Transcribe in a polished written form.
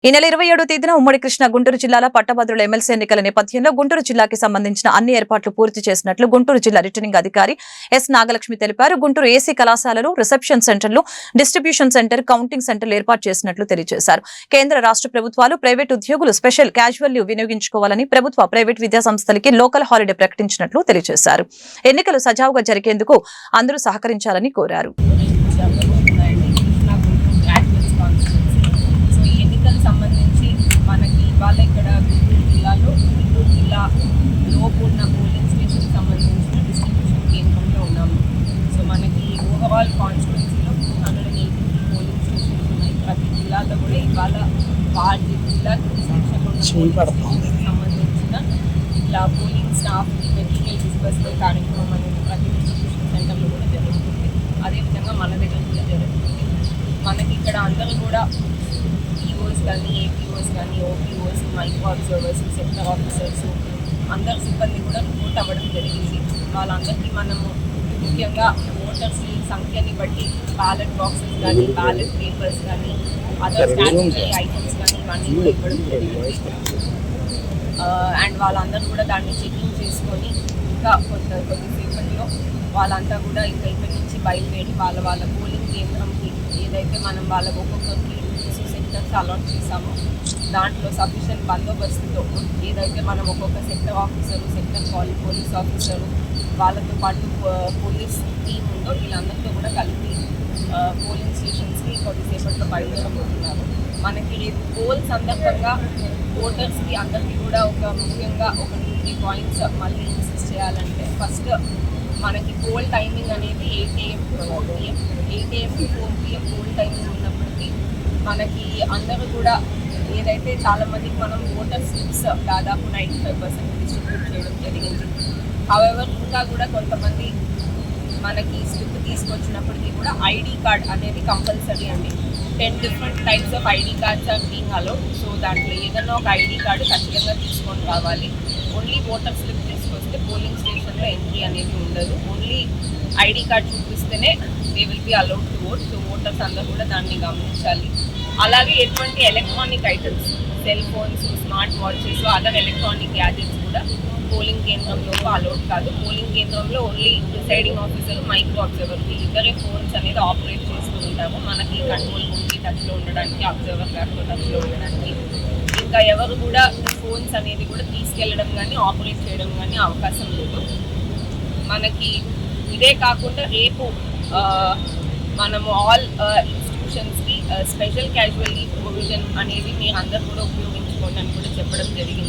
ఈ నెల 27వ తేదీన ఉమ్మడి కృష్ణా గుంటూరు జిల్లాల పట్టభద్రుల ఎమ్మెల్సీ ఎన్నికల నేపథ్యంలో గుంటూరు జిల్లాకి సంబంధించిన అన్ని ఏర్పాట్లు పూర్తి చేసినట్లు గుంటూరు జిల్లా రిటర్నింగ్ అధికారి ఎస్ నాగలక్ష్మి తెలిపారు. గుంటూరు ఏసీ కళాశాలలో రిసెప్షన్ సెంటర్లు, డిస్ట్రిబ్యూషన్ సెంటర్, కౌంటింగ్ సెంటర్లు ఏర్పాటు చేసినట్లు తెలియజేశారు. కేంద్ర రాష్ట్ర ప్రభుత్వాలు ప్రైవేటు ఉద్యోగులు స్పెషల్ క్యాజువల్ లీవ్ వినియోగించుకోవాలని ప్రభుత్వ ప్రైవేట్ విద్యా సంస్థలకి లోకల్ హాలిడే ప్రకటించినట్లు తెలియజేశారు. ఎన్నికలు సజావుగా జరిగేందుకు అందరూ సహకరించాలని కోరారు. సంబంధించి మనకి ఇవాళ ఇక్కడ గుంటూరు జిల్లాలో ఉన్న పోలింగ్ స్టేషన్ సంబంధించిన డిస్ట్రిబ్యూషన్ కేంద్రంలో ఉన్నాము. సో మనకి ఓవరాల్ కాన్స్టిట్యున్సీలో 180 పోలింగ్ స్టేషన్స్ ఉన్నాయి. ప్రతి జిల్లాలో కూడా ఇవాళ వాటి జిల్లా డిస్ట్రిబ్యూషన్లో సంబంధించిన ఇట్లా పోలింగ్ స్టాఫ్ మెటీరియల్ డిస్బర్స్మెంట్ కార్యక్రమం అనేది ప్రతి డిస్ట్రిబ్యూషన్ సెంటర్లో కూడా జరుగుతుంది. అదేవిధంగా మన దగ్గర కూడా జరుగుతుంది. మనకి ఇక్కడ అందరూ కూడా ఈఓస్ కానీ, ఏపీఓస్ కానీ, OPOs, micro observers, sector officers అందరు సిబ్బంది కూడా రిపోర్ట్ అవ్వడం జరిగింది. వాళ్ళందరికీ మనము ముఖ్యంగా ఓటర్స్ సంఖ్యని బట్టి బ్యాలెట్ బాక్సెస్ కానీ, బ్యాలెట్ పేపర్స్ కానీ, అదర్ స్టాట్యుటరీ ఐటమ్స్ కానీ ఇవన్నీ కూడా ఇవ్వడం జరిగింది. అండ్ వాళ్ళందరూ కూడా దాన్ని చెకింగ్ చేసుకొని ఇంకా కొద్దిసేపట్లో వాళ్ళంతా కూడా ఇంకా ఇక్కడి నుంచి బయలుదేరి వాళ్ళ పోలింగ్ కేంద్రంకి ఏదైతే మనం వాళ్ళకు ఒక్కొక్కరికి సెక్టర్స్ అలాట్ చేసామో దాంట్లో సఫిషియెంట్ బందోబస్తుతో ఏదైతే మనం ఒక్కొక్క sector officer, sector police officer వాళ్ళతో పాటు పోలీస్ టీం ఉందో వీళ్ళందరితో కూడా కలిపి పోలింగ్ స్టేషన్స్కి కొద్దిసేపట్లో బయలుదేరబోతున్నారు. మనకి రేపు పోల్ సందర్భంగా ఓటర్స్కి అందరికీ కూడా ముఖ్యంగా ఒక 2-3 పాయింట్స్ మళ్ళీ ఇన్సిస్ట్ చేయాలంటే, ఫస్ట్ మనకి పోల్ టైమింగ్ అనేది 8 AM to 4 PM, 8 AM to 4 PM poll timing ఉన్నప్పటికీ మనకి అందరూ కూడా ఏదైతే చాలామందికి మనం ఓటర్ స్లిప్స్ దాదాపు 95% డిస్ట్రిబ్యూట్ చేయడం జరిగింది. హౌఎవర్ ఇంకా కూడా కొంతమంది మనకి స్లిప్ తీసుకొచ్చినప్పటికీ కూడా ఐడి కార్డ్ అనేది కంపల్సరీ అండి. 10 different types of ID cards are being allowed. So దాంట్లో ఏదైనా ఒక ఐడి కార్డు ఖచ్చితంగా తీసుకొని రావాలి. ఓన్లీ ఓటర్ స్లిప్ తీసుకొస్తే పోలింగ్ స్టేషన్లో ఎంట్రీ అనేది ఉండదు. ఓన్లీ ఐడి కార్డ్ చూపిస్తేనే they will be allowed to vote. So voters అందరూ కూడా దాన్ని గమనించాలి. అలాగే ఎటువంటి electronic items, cell phones, smart watches, other electronic gadgets కూడా పోలింగ్ కేంద్రంలో అలౌడ్ కాదు. పోలింగ్ కేంద్రంలో only presiding officer, micro observer ఇద్దరే ఫోన్స్ అనేది ఆపరేట్ చేస్తూ ఉంటాము. మనకి కంట్రోల్ రూమ్కి టచ్లో ఉండడానికి, అబ్జర్వర్ గారితో టచ్లో ఉండడానికి. ఇంకా ఎవరు కూడా ఫోన్స్ అనేది కూడా తీసుకెళ్ళడం కానీ ఆపరేట్ చేయడం కానీ అవకాశం లేదు. మనకి ఇదే కాకుండా రేపు మనము ఆల్ ఇన్స్టిట్యూషన్స్కి స్పెషల్ క్యాజువల్ లీవ్ ప్రొవిజన్ అనేది మీరు అందరూ కూడా ఉపయోగించుకోండి అని కూడా చెప్పడం జరిగింది.